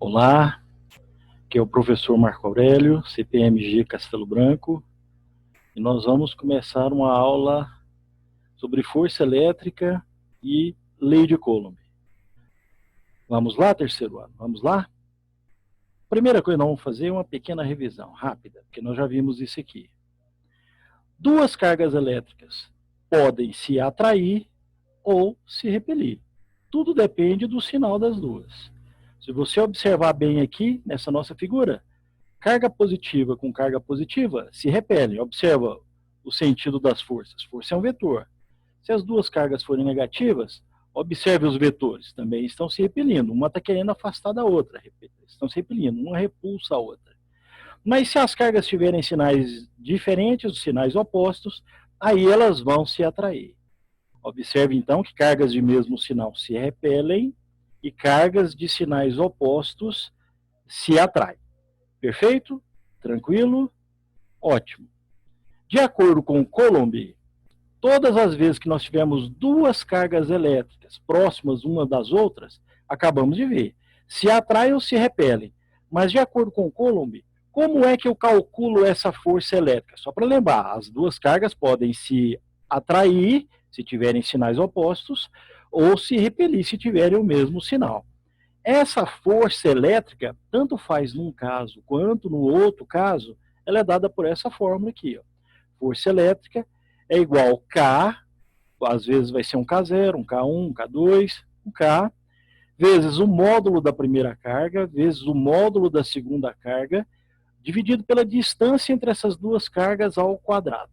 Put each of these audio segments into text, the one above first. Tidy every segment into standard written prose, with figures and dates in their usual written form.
Olá, aqui é o professor Marco Aurélio, CPMG Castelo Branco, e nós vamos começar uma aula sobre força elétrica e lei de Coulomb. Vamos lá, terceiro ano? Vamos lá? Primeira coisa que nós vamos fazer é uma pequena revisão rápida, porque nós já vimos isso aqui. Duas cargas elétricas podem se atrair ou se repelir. Tudo depende do sinal das duas. Se você observar bem aqui, nessa nossa figura, carga positiva com carga positiva se repelem. Observa o sentido das forças. Força é um vetor. Se as duas cargas forem negativas, observe os vetores. Também estão se repelindo. Uma está querendo afastar da outra. Estão se repelindo. Uma repulsa a outra. Mas se as cargas tiverem sinais diferentes, os sinais opostos, aí elas vão se atrair. Observe, então, que cargas de mesmo sinal se repelem e cargas de sinais opostos se atraem. Perfeito? Tranquilo? Ótimo. De acordo com Coulomb, todas as vezes que nós tivermos duas cargas elétricas próximas umas das outras, acabamos de ver, se atraem ou se repelem. Mas de acordo com Coulomb, como é que eu calculo essa força elétrica? Só para lembrar, as duas cargas podem se atrair, se tiverem sinais opostos, ou se repelir, se tiverem o mesmo sinal. Essa força elétrica, tanto faz num caso quanto no outro caso, ela é dada por essa fórmula aqui. Ó. Força elétrica é igual a K, às vezes vai ser um K0, um K1, um K2, um K, vezes o módulo da primeira carga, vezes o módulo da segunda carga, dividido pela distância entre essas duas cargas ao quadrado.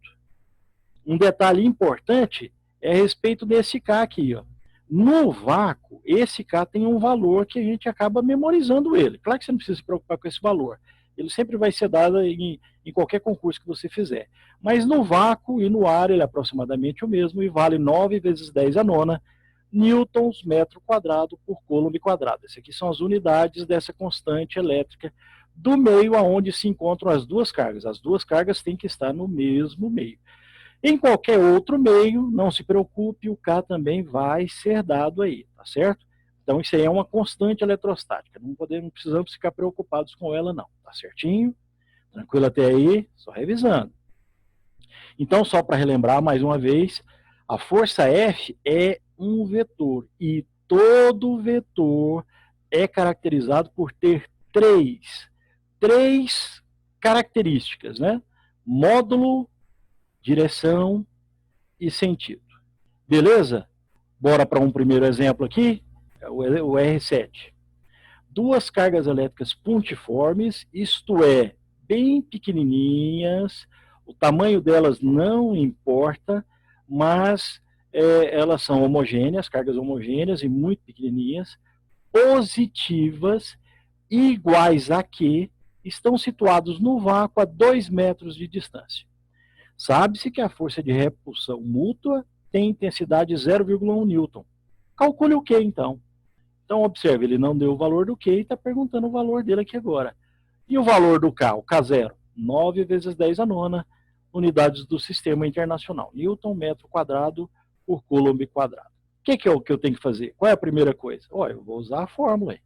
Um detalhe importante é a respeito desse K aqui, ó. No vácuo, esse K tem um valor que a gente acaba memorizando ele. Claro que você não precisa se preocupar com esse valor. Ele sempre vai ser dado em qualquer concurso que você fizer. Mas no vácuo e no ar ele é aproximadamente o mesmo e vale 9 vezes 10 a nona newtons metro quadrado por coulomb quadrado. Essas aqui são as unidades dessa constante elétrica do meio aonde se encontram as duas cargas. As duas cargas têm que estar no mesmo meio. Em qualquer outro meio, não se preocupe, o K também vai ser dado aí, tá certo? Então isso aí é uma constante eletrostática, não precisamos ficar preocupados com ela não, tá certinho? Tranquilo até aí? Só revisando. Então só para relembrar mais uma vez, a força F é um vetor e todo vetor é caracterizado por ter três características, né? Módulo, direção e sentido. Beleza? Bora para um primeiro exemplo aqui, o R7. Duas cargas elétricas pontiformes, isto é, bem pequenininhas, o tamanho delas não importa, mas elas são homogêneas, cargas homogêneas e muito pequenininhas, positivas, iguais a Q, estão situados no vácuo a 2 metros de distância. Sabe-se que a força de repulsão mútua tem intensidade 0,1 newton. Calcule o Q, então. Então, observe, ele não deu o valor do Q e está perguntando o valor dele aqui agora. E o valor do K, o K0? 9 vezes 10 a nona, unidades do sistema internacional. Newton, metro quadrado, por coulomb quadrado. O que é o que eu tenho que fazer? Qual é a primeira coisa? Olha, eu vou usar a fórmula.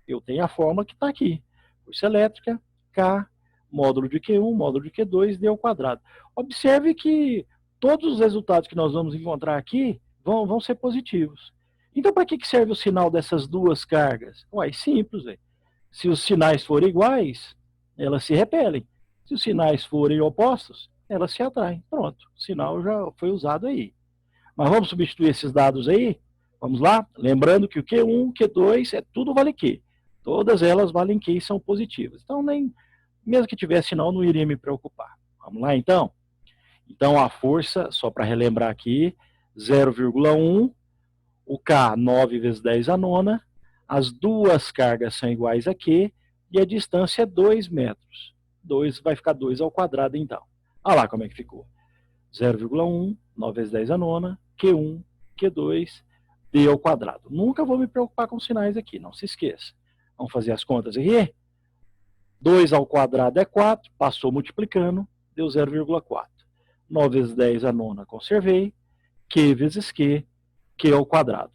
Eu tenho a fórmula que está aqui. Força elétrica, K, módulo de Q1, módulo de Q2, d ao quadrado. Observe que todos os resultados que nós vamos encontrar aqui vão ser positivos. Então, para que serve o sinal dessas duas cargas? Ué, simples, véio. Se os sinais forem iguais, elas se repelem. Se os sinais forem opostos, elas se atraem. Pronto, o sinal já foi usado aí. Mas vamos substituir esses dados aí? Vamos lá? Lembrando que o Q1, Q2, tudo vale Q. Todas elas valem Q e são positivas. Então, mesmo que tivesse sinal, não iria me preocupar. Vamos lá, então? Então, a força, só para relembrar aqui, 0,1, o K, 9 vezes 10 a nona, as duas cargas são iguais a Q, e a distância é 2 metros. 2 vai ficar 2 ao quadrado, então. Olha lá como é que ficou. 0,1, 9 vezes 10 a nona, Q1, Q2, D ao quadrado. Nunca vou me preocupar com sinais aqui, não se esqueça. Vamos fazer as contas aqui? 2 ao quadrado é 4, passou multiplicando, deu 0,4. 9 vezes 10 a nona, conservei. Q vezes Q, Q ao quadrado.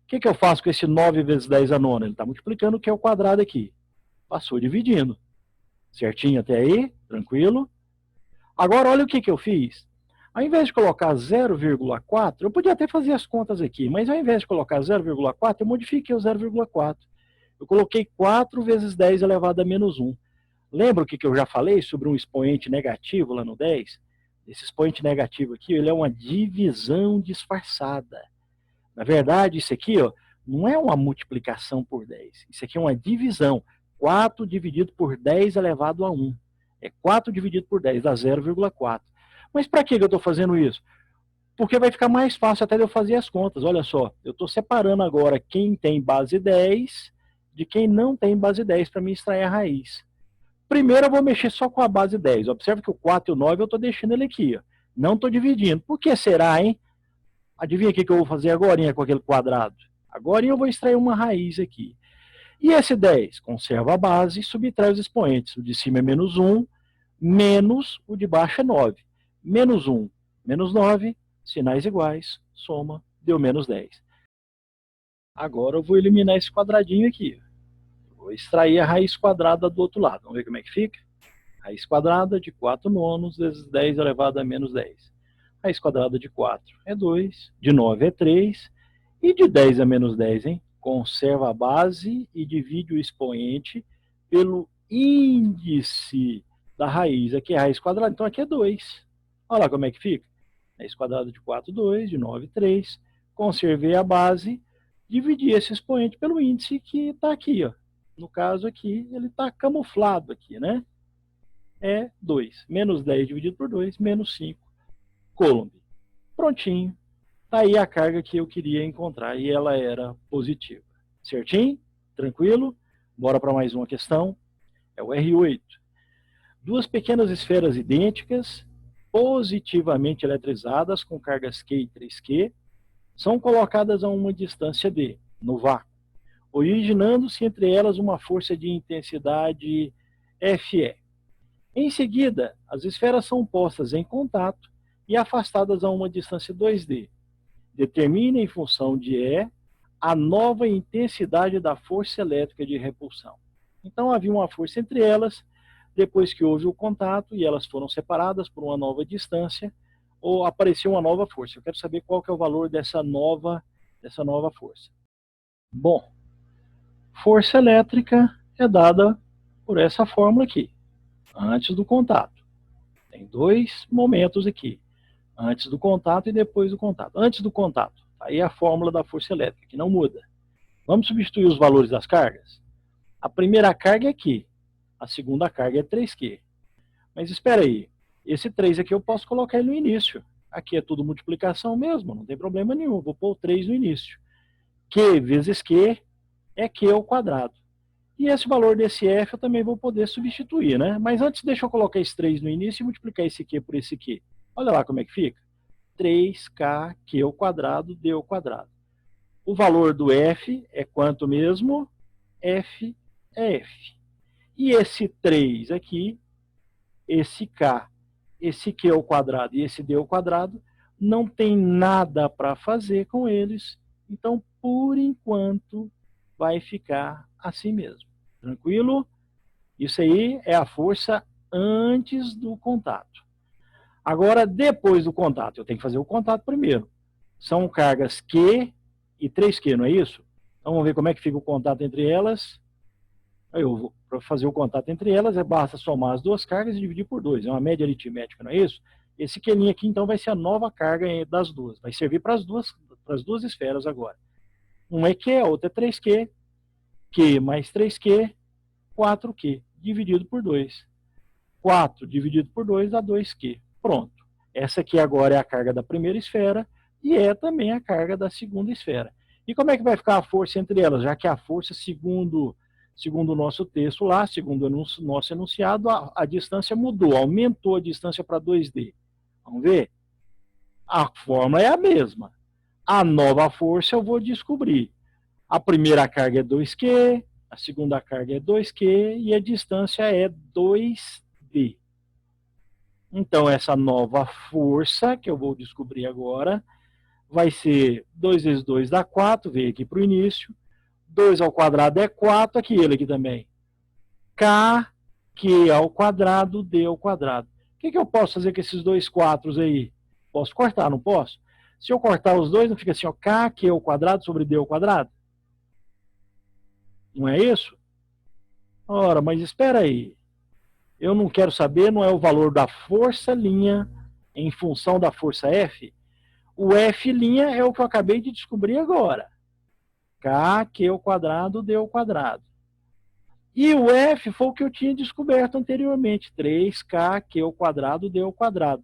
O que eu faço com esse 9 vezes 10 a nona? Ele está multiplicando o Q ao quadrado aqui. Passou dividindo. Certinho até aí? Tranquilo? Agora, olha o que eu fiz. Ao invés de colocar 0,4, eu podia até fazer as contas aqui, mas ao invés de colocar 0,4, eu modifiquei o 0,4. Eu coloquei 4 vezes 10 elevado a menos 1. Lembra o que eu já falei sobre um expoente negativo lá no 10? Esse expoente negativo aqui, ele é uma divisão disfarçada. Na verdade, isso aqui ó, não é uma multiplicação por 10. Isso aqui é uma divisão. 4 dividido por 10 elevado a 1. É 4 dividido por 10, dá 0,4. Mas para que eu estou fazendo isso? Porque vai ficar mais fácil até de eu fazer as contas. Olha só, eu estou separando agora quem tem base 10 de quem não tem base 10 para me extrair a raiz. Primeiro eu vou mexer só com a base 10. Observe que o 4 e o 9 eu estou deixando ele aqui. Ó. Não estou dividindo. Por que será, hein? Adivinha o que eu vou fazer agora com aquele quadrado? Agora eu vou extrair uma raiz aqui. E esse 10? Conserva a base e subtrai os expoentes. O de cima é menos 1, menos o de baixo é 9. Menos 1, menos 9, sinais iguais, soma, deu menos 10. Agora eu vou eliminar esse quadradinho aqui. Vou extrair a raiz quadrada do outro lado. Vamos ver como é que fica? Raiz quadrada de 4 nonos vezes 10 elevado a menos 10. Raiz quadrada de 4 é 2, de 9 é 3, e de 10 a menos 10, hein? Conserva a base e divide o expoente pelo índice da raiz. Aqui é a raiz quadrada, então aqui é 2. Olha lá como é que fica. Raiz quadrada de 4, 2, de 9, 3. Conservei a base, dividi esse expoente pelo índice que está aqui, ó. No caso aqui, ele está camuflado aqui, né? É 2. Menos 10 dividido por 2, menos 5. Coulomb. Prontinho. Está aí a carga que eu queria encontrar e ela era positiva. Certinho? Tranquilo? Bora para mais uma questão. É o R8. Duas pequenas esferas idênticas, positivamente eletrizadas com cargas Q e 3Q, são colocadas a uma distância D, no vácuo, originando-se entre elas uma força de intensidade Fe. Em seguida, as esferas são postas em contato e afastadas a uma distância 2D. Determine em função de E a nova intensidade da força elétrica de repulsão. Então havia uma força entre elas, depois que houve o contato e elas foram separadas por uma nova distância, ou apareceu uma nova força. Eu quero saber qual que é o valor dessa nova força. Bom, força elétrica é dada por essa fórmula aqui, antes do contato. Tem dois momentos aqui, antes do contato e depois do contato. Antes do contato, aí é a fórmula da força elétrica, que não muda. Vamos substituir os valores das cargas? A primeira carga é aqui, a segunda carga é 3Q. Mas espera aí, esse 3 aqui eu posso colocar ele no início. Aqui é tudo multiplicação mesmo, não tem problema nenhum, vou pôr o 3 no início. Q vezes Q é Q ao quadrado. E esse valor desse F eu também vou poder substituir, né? Mas antes deixa eu colocar esse 3 no início e multiplicar esse Q por esse Q. Olha lá como é que fica. 3K ao quadrado, D ao quadrado. O valor do F é quanto mesmo? F é F. E esse 3 aqui, esse K, esse Q ao quadrado e esse D ao quadrado, não tem nada para fazer com eles. Então, por enquanto, vai ficar assim mesmo. Tranquilo? Isso aí é a força antes do contato. Agora, depois do contato, eu tenho que fazer o contato primeiro. São cargas Q e 3Q, não é isso? Então, vamos ver como é que fica o contato entre elas. Para fazer o contato entre elas, basta somar as duas cargas e dividir por 2. É uma média aritmética, não é isso? Esse Q' aqui, então, vai ser a nova carga das duas. Vai servir para as duas esferas agora. Uma é Q, a outra é 3Q. Q mais 3Q, 4Q, dividido por 2. 4 dividido por 2 dá 2Q. Pronto. Essa aqui agora é a carga da primeira esfera e é também a carga da segunda esfera. E como é que vai ficar a força entre elas? Já que a força, segundo o nosso texto lá, segundo o nosso enunciado, a distância mudou, aumentou a distância para 2D. Vamos ver? A fórmula é a mesma. A nova força eu vou descobrir. A primeira carga é 2Q, a segunda carga é 2Q e a distância é 2D. Então, essa nova força, que eu vou descobrir agora, vai ser 2 vezes 2 dá 4, veio aqui para o início. 2 ao quadrado é 4, aqui ele aqui também. K, Q ao quadrado, D ao quadrado. O que eu posso fazer com esses dois 4 aí? Posso cortar, não posso? Se eu cortar os dois, não fica assim, ó, K, Q ao quadrado sobre D ao quadrado? Não é isso? Ora, mas espera aí. Eu não quero saber, não é o valor da força linha em função da força F? O F' é o que eu acabei de descobrir agora. K, Q ao quadrado, D ao quadrado. E o F foi o que eu tinha descoberto anteriormente. 3K, Q ao quadrado, D ao quadrado.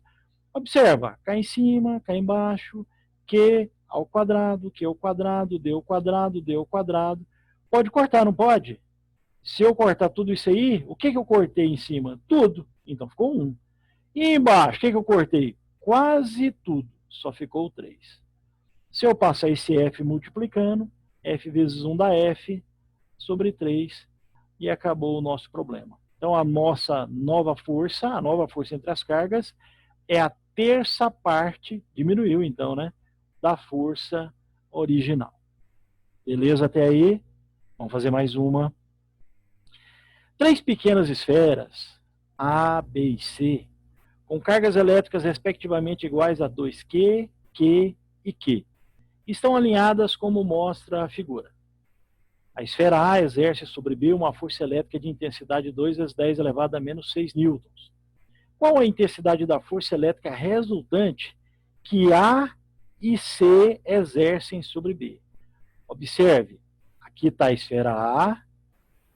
Observa, K em cima, K embaixo, Q ao quadrado, Q ao quadrado, D ao quadrado, D ao quadrado. Pode cortar, não pode? Se eu cortar tudo isso aí, o que eu cortei em cima? Tudo. Então ficou 1. E embaixo, o que eu cortei? Quase tudo. Só ficou 3. Se eu passar esse F multiplicando, F vezes 1 dá F sobre 3 e acabou o nosso problema. Então a nossa nova força, a nova força entre as cargas, é a terça parte, diminuiu então, né, da força original. Beleza até aí? Vamos fazer mais uma. 3 pequenas esferas, A, B e C, com cargas elétricas respectivamente iguais a 2Q, Q e Q, estão alinhadas como mostra a figura. A esfera A exerce sobre B uma força elétrica de intensidade 2 vezes 10 elevado a menos 6 newtons. Qual a intensidade da força elétrica resultante que A e C exercem sobre B? Observe, aqui está a esfera A,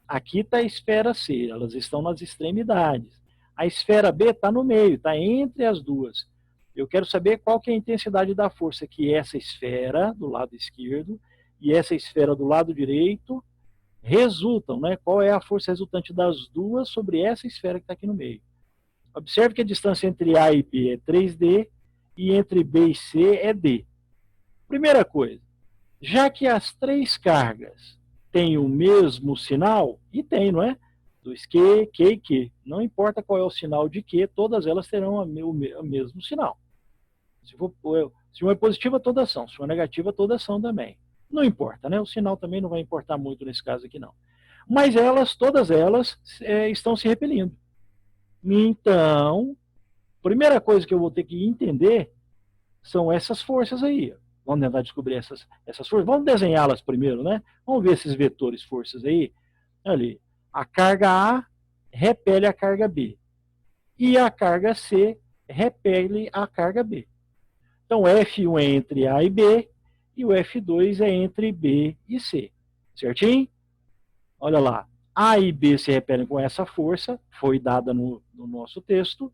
aqui está a esfera C, elas estão nas extremidades. A esfera B está no meio, está entre as duas. Eu quero saber qual que é a intensidade da força que essa esfera do lado esquerdo e essa esfera do lado direito resultam, né? Qual é a força resultante das duas sobre essa esfera que está aqui no meio. Observe que a distância entre A e B é 3D e entre B e C é D. Primeira coisa, já que as três cargas têm o mesmo sinal, e tem, não é? 2Q, Q e Q. Não importa qual é o sinal de Q, todas elas terão o mesmo sinal. Se uma é positiva, todas são. Se uma é negativa, todas são também. Não importa, né? O sinal também não vai importar muito nesse caso aqui, não. Mas elas, todas elas, estão se repelindo. Então, primeira coisa que eu vou ter que entender são essas forças aí. Vamos tentar descobrir essas forças. Vamos desenhá-las primeiro, né? Vamos ver esses vetores forças aí. Ali, a carga A repele a carga B. E a carga C repele a carga B. Então, F1 é entre A e B, e o F2 é entre B e C. Certinho? Olha lá. A e B se repelem com essa força, foi dada no nosso texto,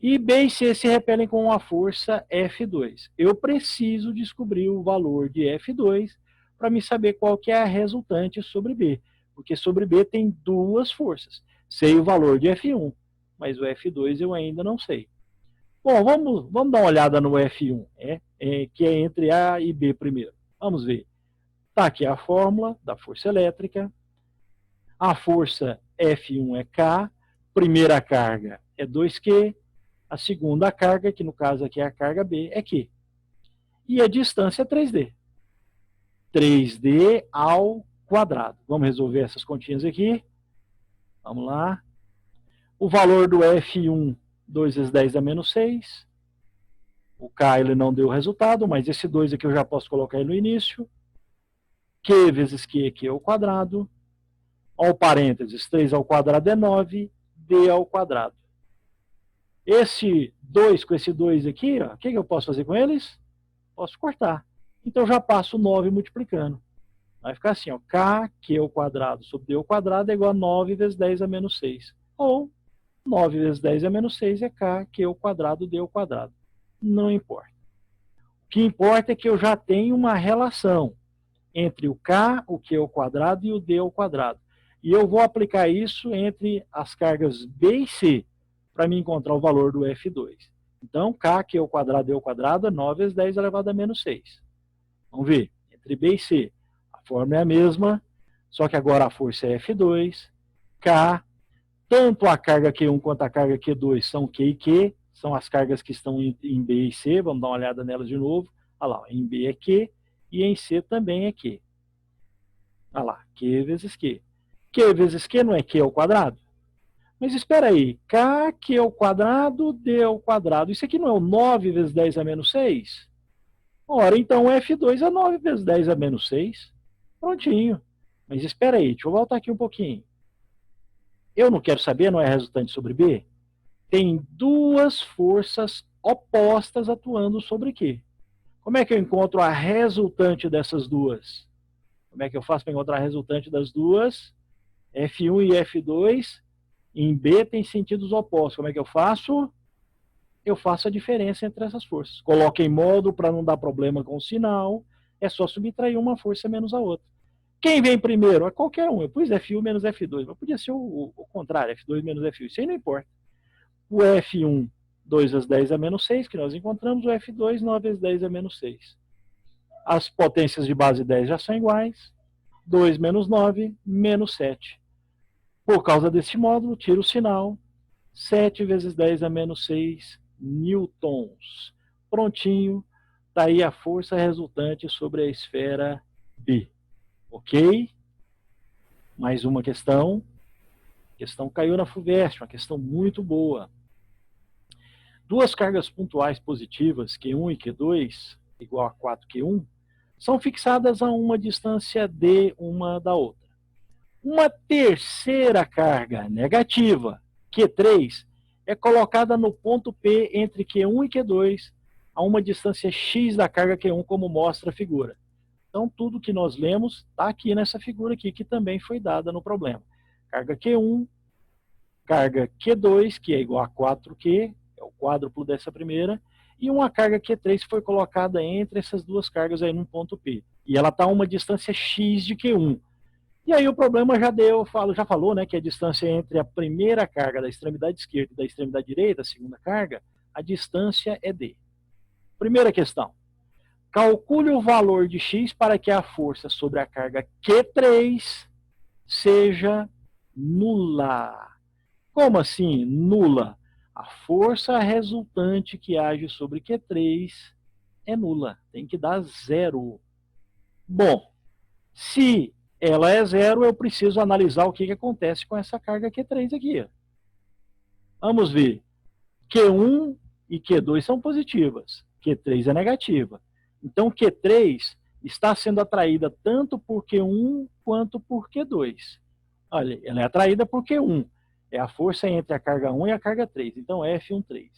e B e C se repelem com a força F2. Eu preciso descobrir o valor de F2 para me saber qual que é a resultante sobre B, porque sobre B tem duas forças. Sei o valor de F1, mas o F2 eu ainda não sei. Bom, vamos dar uma olhada no F1, que é entre A e B primeiro. Vamos ver. Está aqui a fórmula da força elétrica. A força F1 é K, primeira carga é 2Q, a segunda carga, que no caso aqui é a carga B, é Q. E a distância é 3D. 3D ao quadrado. Vamos resolver essas continhas aqui. Vamos lá. O valor do F1, 2 vezes 10 a menos 6. O K ele não deu resultado, mas esse 2 aqui eu já posso colocar aí no início. Q vezes Q, Q ao quadrado. Ao parênteses, 3 ao quadrado é 9, D ao quadrado. Esse 2 com esse 2 aqui, ó, o que eu posso fazer com eles? Posso cortar. Então já passo 9 multiplicando. Vai ficar assim, ó, K, Q ao quadrado sobre D ao quadrado é igual a 9 vezes 10 a menos 6. Ou 9 vezes 10 a menos 6 é K, Q ao quadrado, D ao quadrado. Não importa. O que importa é que eu já tenho uma relação entre o K, o Q ao quadrado e o D ao quadrado. E eu vou aplicar isso entre as cargas B e C para me encontrar o valor do F2. Então, K, Q ao quadrado, D ao quadrado é 9 vezes 10 elevado a menos 6. Vamos ver. Entre B e C, a fórmula é a mesma, só que agora a força é F2. K, tanto a carga Q1 quanto a carga Q2 são Q e Q, são as cargas que estão em B e C. Vamos dar uma olhada nelas de novo. Olha lá, em B é Q e em C também é Q. Olha lá, Q vezes Q. Q vezes Q não é Q ao quadrado? Mas espera aí, Q ao quadrado, D ao quadrado. Isso aqui não é o 9 vezes 10 a menos 6? Ora, então F2 é 9 vezes 10 a menos 6. Prontinho. Mas espera aí, deixa eu voltar aqui um pouquinho. Eu não quero saber, não é resultante sobre B? Tem duas forças opostas atuando sobre Q. Como é que eu encontro a resultante dessas duas? Como é que eu faço para encontrar a resultante das duas? F1 e F2 em B tem sentidos opostos. Como é que eu faço? Eu faço a diferença entre essas forças. Coloco em módulo para não dar problema com o sinal. É só subtrair uma força menos a outra. Quem vem primeiro? É qualquer um. Eu pus F1 menos F2. Mas podia ser o contrário, F2 menos F1. Isso aí não importa. O F1, 2 vezes 10 a menos 6, que nós encontramos. O F2, 9 vezes 10 a menos 6. As potências de base 10 já são iguais. 2 menos 9, menos 7. Por causa desse módulo, tiro o sinal. 7 vezes 10 a menos 6 newtons. Prontinho. Está aí a força resultante sobre a esfera B. Ok? Mais uma questão. A questão caiu na FUVEST, uma questão muito boa. Duas cargas pontuais positivas, Q1 e Q2, igual a 4Q1, são fixadas a uma distância D uma da outra. Uma terceira carga negativa, Q3, é colocada no ponto P entre Q1 e Q2, a uma distância x da carga Q1, como mostra a figura. Então, tudo que nós lemos está aqui nessa figura aqui, que também foi dada no problema. Carga Q1, carga Q2, que é igual a 4Q, é o quádruplo dessa primeira, e uma carga Q3 foi colocada entre essas duas cargas aí num ponto P. E ela está a uma distância x de Q1. E aí o problema já falou, né, que a distância entre a primeira carga da extremidade esquerda e da extremidade direita, a segunda carga, a distância é D. Primeira questão. Calcule o valor de x para que a força sobre a carga Q3 seja nula. Como assim nula? A força resultante que age sobre Q3 é nula. Tem que dar zero. Bom, se ela é zero, eu preciso analisar o que acontece com essa carga Q3 aqui. Vamos ver. Q1 e Q2 são positivas. Q3 é negativa. Então, Q3 está sendo atraída tanto por Q1 quanto por Q2. Olha, ela é atraída por Q1. É a força entre a carga 1 e a carga 3. Então, F13.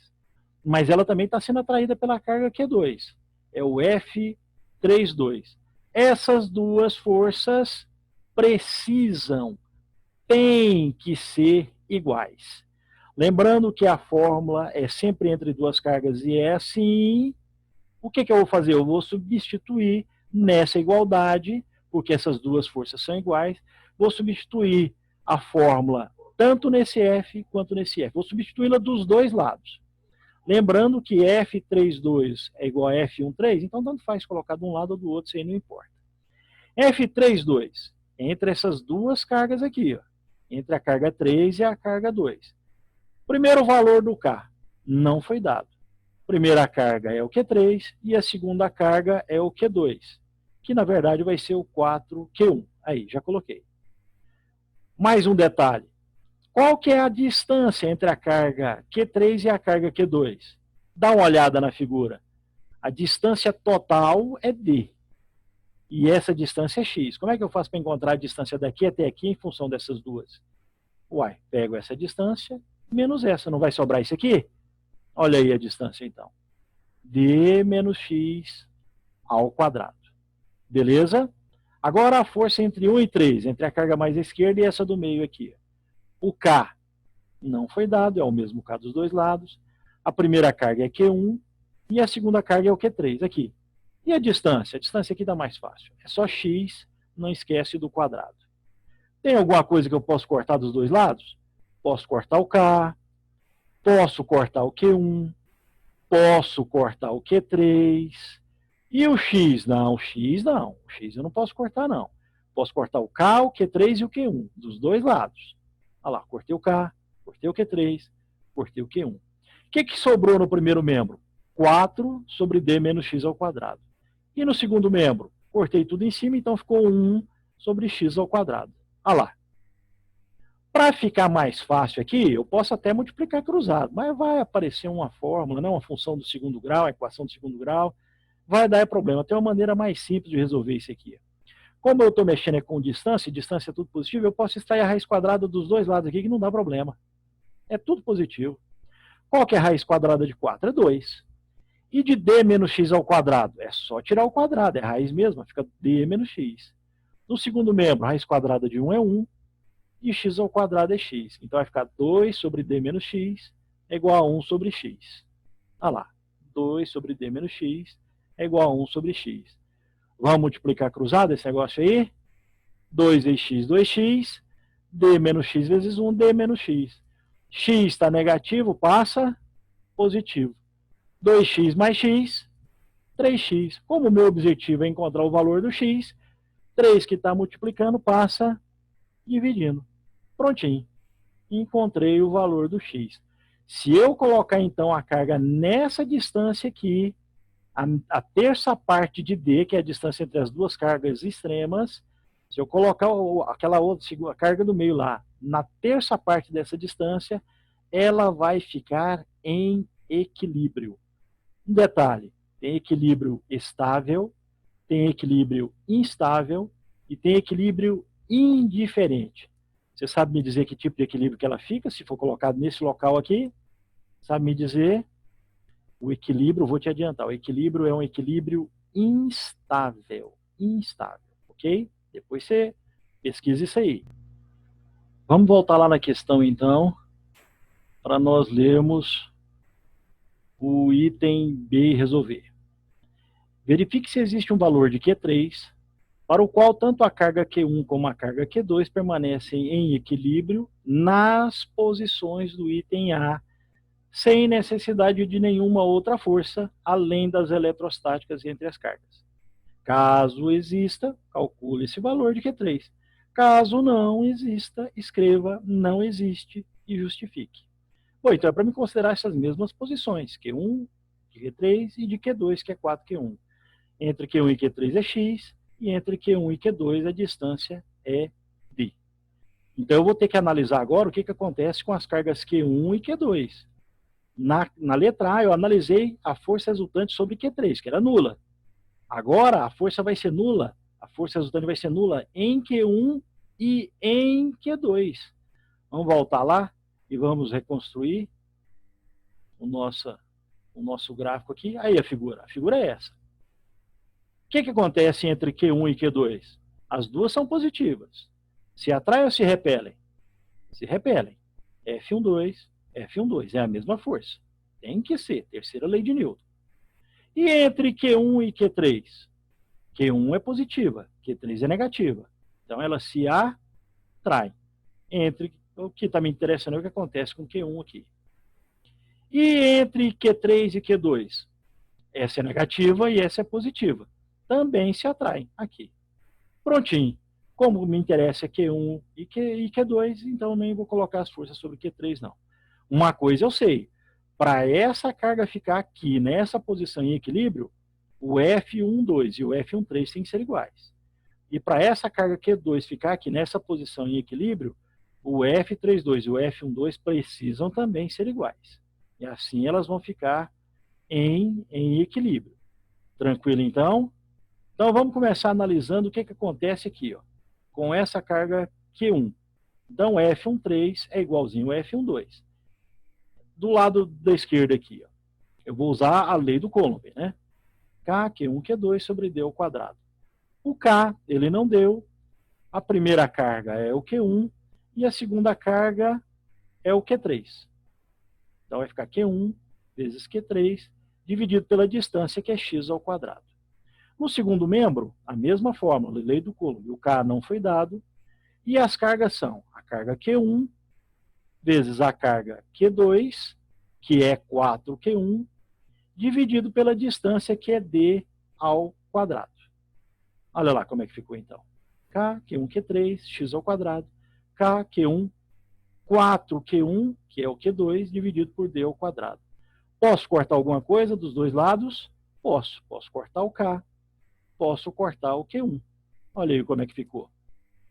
Mas ela também está sendo atraída pela carga Q2. É o F32. Essas duas forças têm que ser iguais. Lembrando que a fórmula é sempre entre duas cargas e é assim. O que eu vou fazer? Eu vou substituir nessa igualdade, porque essas duas forças são iguais, vou substituir a fórmula tanto nesse F quanto nesse F. Vou substituí-la dos dois lados. Lembrando que F32 é igual a F13, então tanto faz colocar de um lado ou do outro, isso aí não importa. F32, entre essas duas cargas aqui, ó, entre a carga 3 e a carga 2. Primeiro valor do K não foi dado. Primeira carga é o Q3 e a segunda carga é o Q2, que na verdade vai ser o 4Q1. Aí, já coloquei. Mais um detalhe. Qual que é a distância entre a carga Q3 e a carga Q2? Dá uma olhada na figura. A distância total é D. E essa distância é X. Como é que eu faço para encontrar a distância daqui até aqui em função dessas duas? Uai, pego essa distância menos essa. Não vai sobrar isso aqui? Olha aí a distância, então. D menos X ao quadrado. Beleza? Agora a força entre 1 e 3, entre a carga mais esquerda e essa do meio aqui. O K não foi dado, é o mesmo K dos dois lados. A primeira carga é Q1 e a segunda carga é o Q3 aqui. E a distância? A distância aqui dá mais fácil. É só X, não esquece do quadrado. Tem alguma coisa que eu posso cortar dos dois lados? Posso cortar o K, posso cortar o Q1, posso cortar o Q3. E o X? Não, o X não. O X eu não posso cortar, não. Posso cortar o K, o Q3 e o Q1, dos dois lados. Olha lá, cortei o K, cortei o Q3, cortei o Q1. O que sobrou no primeiro membro? 4 sobre D menos X ao quadrado. E no segundo membro? Cortei tudo em cima, então ficou 1 sobre X ao quadrado. Olha lá. Para ficar mais fácil aqui, eu posso até multiplicar cruzado, mas vai aparecer uma fórmula, né, uma função do segundo grau, a equação do segundo grau, vai dar problema. Tem uma maneira mais simples de resolver isso aqui. Como eu estou mexendo com distância, e distância é tudo positivo, eu posso extrair a raiz quadrada dos dois lados aqui, que não dá problema. É tudo positivo. Qual que é a raiz quadrada de 4? É 2. E de d menos x ao quadrado? É só tirar o quadrado, é a raiz mesma, fica d menos x. No segundo membro, a raiz quadrada de 1 é 1, e x ao quadrado é x. Então vai ficar 2 sobre d menos x é igual a 1 sobre x. Olha lá, 2 sobre d menos x é igual a 1 sobre x. Vamos multiplicar cruzado esse negócio aí? 2 vezes x, 2x, d menos x vezes 1, d menos x. X está negativo, passa positivo. 2x mais x, 3x. Como o meu objetivo é encontrar o valor do x, 3 que está multiplicando passa dividindo. Prontinho. Encontrei o valor do x. Se eu colocar, então, a carga nessa distância aqui, a terça parte de d, que é a distância entre as duas cargas extremas, se eu colocar aquela outra a carga do meio lá, na terça parte dessa distância, ela vai ficar em equilíbrio. Um detalhe, tem equilíbrio estável, tem equilíbrio instável e tem equilíbrio indiferente. Você sabe me dizer que tipo de equilíbrio que ela fica, se for colocado nesse local aqui? Sabe me dizer? O equilíbrio, vou te adiantar, o equilíbrio é um equilíbrio instável. Instável, ok? Depois você pesquisa isso aí. Vamos voltar lá na questão, então, para nós lermos o item B e resolver. Verifique se existe um valor de Q3 para o qual tanto a carga Q1 como a carga Q2 permanecem em equilíbrio nas posições do item A, sem necessidade de nenhuma outra força, além das eletrostáticas entre as cargas. Caso exista, calcule esse valor de Q3. Caso não exista, escreva não existe e justifique. Bom, então é para me considerar essas mesmas posições, Q1, de Q3 e de Q2, que é 4Q1. Entre Q1 e Q3 é x, e entre Q1 e Q2 a distância é d. Então eu vou ter que analisar agora o que acontece com as cargas Q1 e Q2. Na letra A eu analisei a força resultante sobre Q3, que era nula. Agora a força vai ser nula, a força resultante vai ser nula em Q1 e em Q2. Vamos voltar lá e vamos reconstruir o nosso gráfico aqui. Aí a figura é essa. O que acontece entre Q1 e Q2? As duas são positivas. Se atraem ou se repelem? Se repelem. F12, F12, é a mesma força. Tem que ser, terceira lei de Newton. E entre Q1 e Q3? Q1 é positiva, Q3 é negativa. Então elas se atraem. O que está me interessando é o que acontece com Q1 aqui. E entre Q3 e Q2? Essa é negativa e essa é positiva. Também se atraem aqui. Prontinho. Como me interessa Q1 e Q2, então nem vou colocar as forças sobre Q3, não. Uma coisa eu sei. Para essa carga ficar aqui, nessa posição em equilíbrio, o F12 e o F13 têm que ser iguais. E para essa carga Q2 ficar aqui nessa posição em equilíbrio, o F32 e o F12 precisam também ser iguais. E assim elas vão ficar em equilíbrio. Tranquilo, então? Então vamos começar analisando o que acontece aqui, ó, com essa carga Q1. Então F13 é igualzinho ao F12. Do lado da esquerda aqui, ó, eu vou usar a lei do Coulomb, né? K, Q1, Q2 sobre D ao quadrado. O K, ele não deu. A primeira carga é o Q1 e a segunda carga é o Q3. Então vai ficar Q1 vezes Q3 dividido pela distância, que é x ao quadrado. No segundo membro, a mesma fórmula, lei do Coulomb. O K não foi dado. E as cargas são a carga Q1 vezes a carga Q2, que é 4Q1, dividido pela distância, que é d ao quadrado. Olha lá como é que ficou, então. K, Q1, Q3, x ao quadrado. K, Q1, 4Q1, que é o Q2, dividido por d ao quadrado. Posso cortar alguma coisa dos dois lados? Posso. Posso cortar o K. Posso cortar o Q1. Olha aí como é que ficou.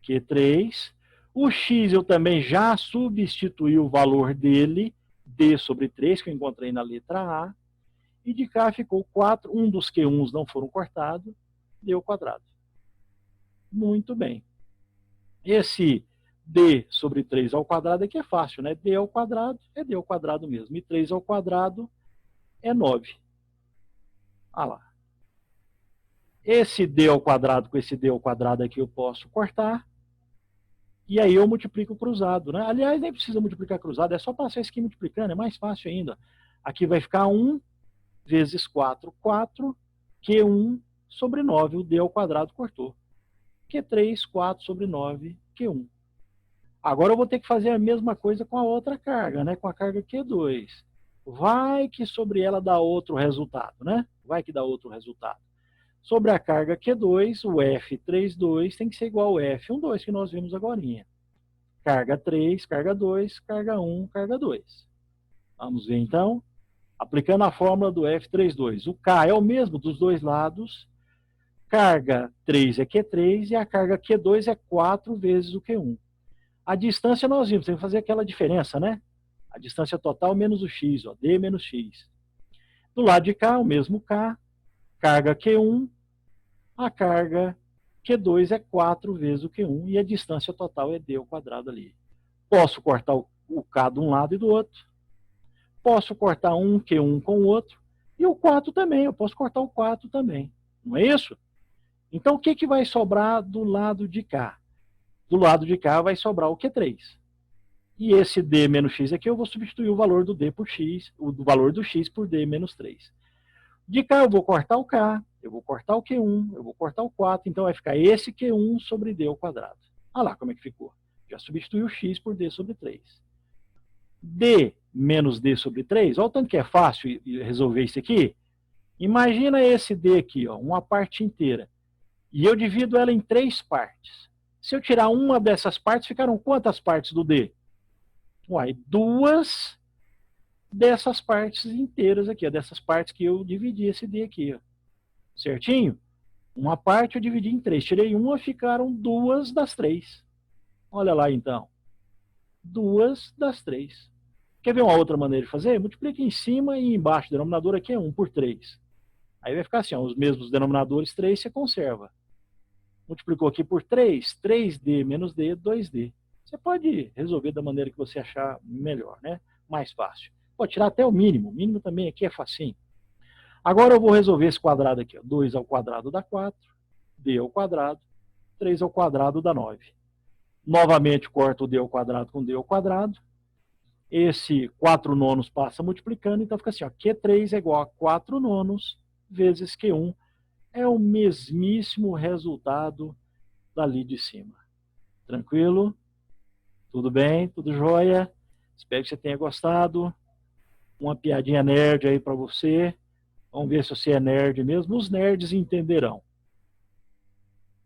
Q3, O x eu também já substituí o valor dele, d sobre 3, que eu encontrei na letra A, e de cá ficou 4, um dos Q1s não foram cortados, d ao quadrado. Muito bem. Esse d sobre 3 ao quadrado aqui é fácil, né? D ao quadrado é d ao quadrado mesmo, e 3 ao quadrado é 9. Ah lá. Esse d ao quadrado com esse d ao quadrado aqui eu posso cortar, e aí eu multiplico cruzado, né? Aliás, nem precisa multiplicar cruzado, é só passar isso aqui multiplicando, é mais fácil ainda. Aqui vai ficar 1 vezes 4, 4, Q1 sobre 9, o d ao quadrado cortou. Q3, 4 sobre 9, Q1. Agora eu vou ter que fazer a mesma coisa com a outra carga, né? Com a carga Q2. Vai que sobre ela dá outro resultado, né? Vai que dá outro resultado. Sobre a carga Q2, o F32 tem que ser igual ao F12 que nós vimos agora. Carga 3, carga 2, carga 1, carga 2. Vamos ver então. Aplicando a fórmula do F32. O K é o mesmo dos dois lados. Carga 3 é Q3 e a carga Q2 é 4 vezes o Q1. A distância nós vimos, tem que fazer aquela diferença, né? A distância total menos o x, ó, d menos x. Do lado de cá, o mesmo K, carga Q1, a carga Q2 é 4 vezes o Q1 e a distância total é d ao quadrado ali. Posso cortar o K de um lado e do outro. Posso cortar um Q1 com o outro. E o 4 também, eu posso cortar o 4 também. Não é isso? Então, o que vai sobrar do lado de cá? Do lado de cá vai sobrar o Q3. E esse d menos x aqui, eu vou substituir o valor do d por x, o valor do x por d menos 3. De cá eu vou cortar o k, eu vou cortar o Q1, eu vou cortar o 4, então vai ficar esse Q1 sobre d ao quadrado. Olha lá como é que ficou. Já substituí o x por d sobre 3. D menos d sobre 3, olha o tanto que é fácil resolver isso aqui. Imagina esse d aqui, ó, uma parte inteira. E eu divido ela em 3 partes. Se eu tirar uma dessas partes, ficaram quantas partes do d? Uai, 2 dessas partes inteiras aqui, ó, dessas partes que eu dividi esse d aqui, ó. Certinho? Uma parte eu dividi em 3. Tirei uma, ficaram 2 das 3. Olha lá, então. 2 das 3. Quer ver uma outra maneira de fazer? Multiplica em cima e embaixo. O denominador aqui é 1 por 3. Aí vai ficar assim, ó, os mesmos denominadores, 3 você conserva. Multiplicou aqui por 3, 3d menos d, 2d. Você pode resolver da maneira que você achar melhor, né? Mais fácil. Pode tirar até o mínimo. O mínimo também aqui é facinho. Agora eu vou resolver esse quadrado aqui. Ó. 2 ao quadrado dá 4, d ao quadrado, 3 ao quadrado dá 9. Novamente corto o d ao quadrado com d ao quadrado. Esse 4 nonos passa multiplicando, então fica assim, ó, Q3 é igual a 4 nonos vezes Q1. É o mesmíssimo resultado dali de cima. Tranquilo? Tudo bem? Tudo jóia? Espero que você tenha gostado. Uma piadinha nerd aí para você. Vamos ver se você é nerd mesmo. Os nerds entenderão.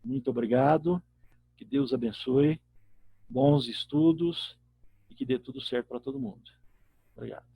Muito obrigado. Que Deus abençoe. Bons estudos e que dê tudo certo para todo mundo. Obrigado.